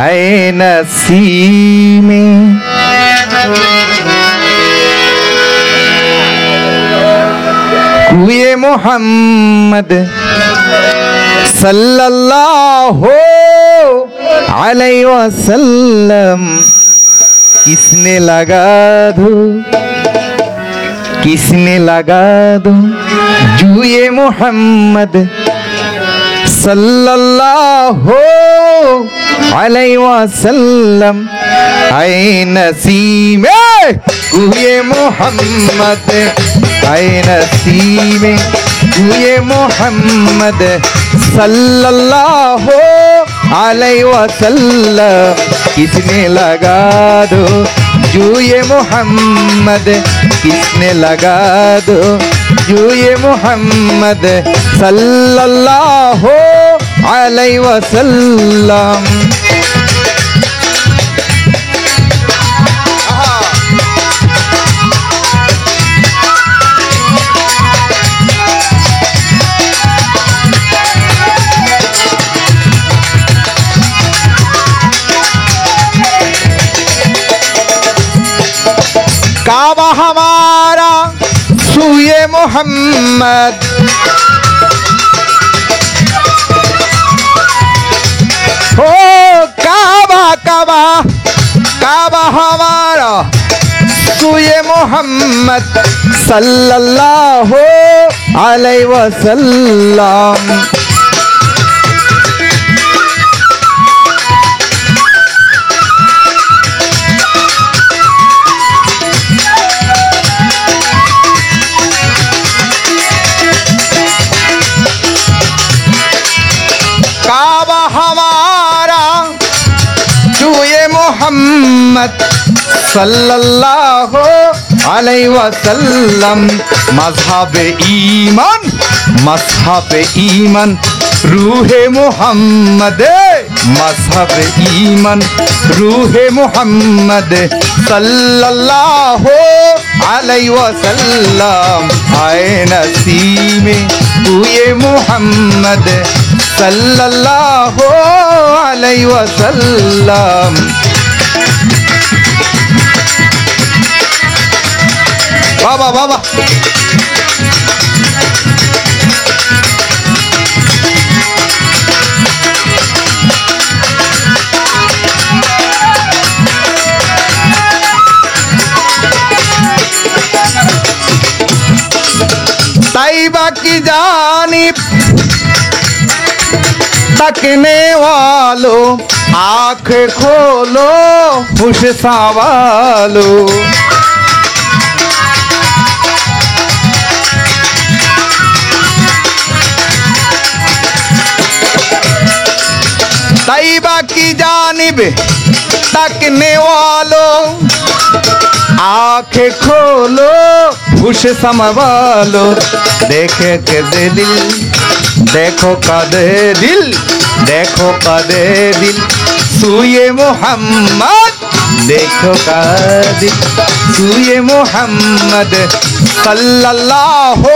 आए नसीमे कुए मोहम्मद सल्लल्लाहु अलैहि वसल्लम किसने लगा दो जुए मोहम्मद सल्लल्लाहु अलैहि वसल्लम आए नसीमे कुए मोहम्मद आए नसीमे कुए मोहम्मद सल्लल्लाहु अलैहि वसल्लम किसने लगा दो जुए मोहम्मद किसने लगा दो जुए मोहम्मद सल्लल्लाहु अलैहि वसल्लम। काबा हमारा सूए मोहम्मद हो काबा काबा काबा हमारा सूए मोहम्मद सल्लल्लाहु अलैहि वसल्लम। काबा हमारा जुए मोहम्मद सल्लल्लाहु अलैहि वसल्लम। मज़हब ईमान रूहे मोहम्मद मज़हब ईमान रूहे मोहम्मद सल्लल्लाहु अलैहि वसल्लम आए नसीमे कुए मोहम्मद सल्लल्लाहु अलैहि वसल्लम। बाबा बाबा तैयबा की जानिब तकने वालों आँख खोलो खुश सवालो। तैयबा की जानिब तकने वालों आँख खोलो खुश संभालो। देखे के दिल देखो कदे दिल सूए मोहम्मद देखो कदे सूए मोहम्मद सल्लल्लाहु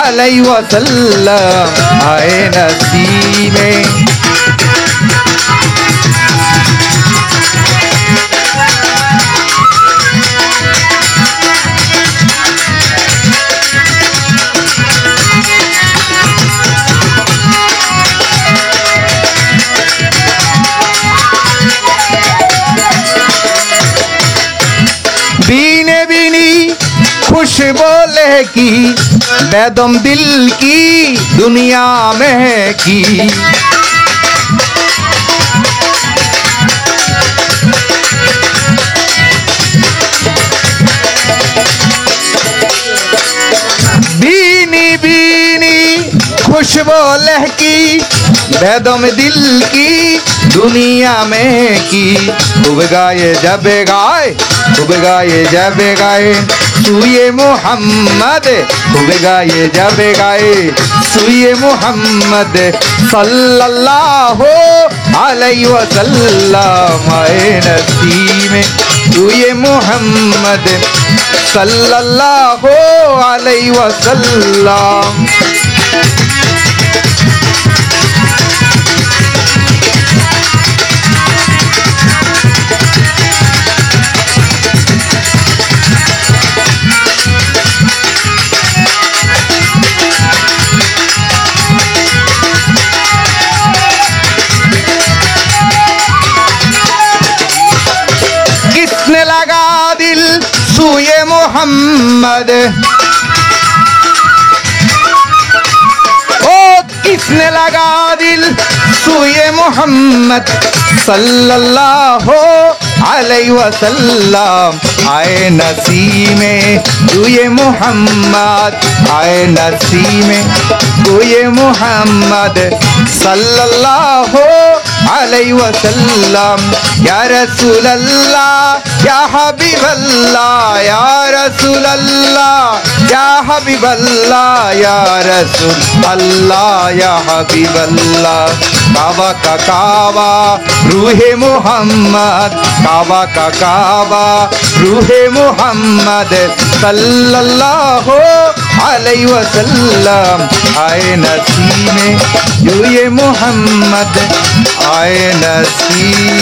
अलैहि वसल्लम आए नसीमे बीने बीनी खुश बोले की बेदम दिल की दुनिया में की। बीनी बीनी खुश बोले की बेदम दिल की दुनिया में की। खूब गाए जब गाए सूए मोहम्मद खूब गाए जब गाए सूए मोहम्मद सल्लल्लाहु अलैहि वसल्लम आए नसीमे सूए मोहम्मद सल्लल्लाहु अलैहि वसल्लम। दिल सूए मोहम्मद। ओ किसने लगा दिल सूए मोहम्मद सल्लल्लाहु अलैहि वसल्लम। आए नसीमे दुए मोहम्मद, आए नसीमे दुए मोहम्मद सल्लल्लाहु अलैहि वसल्लम। या रसूल अल्लाह या हबीब अल्लाह, या रसूल अल्लाह या हबीब अल्लाह, या रसूल अल्लाह या हबीब अल्लाह। काबा का काबा रूहे मोहम्मद, काबा का काबा रूहे मोहम्मद सल्लल्लाहु अलैहि वसल्लम। आए नसीमे यूए मोहम्मद, आए नसीमे।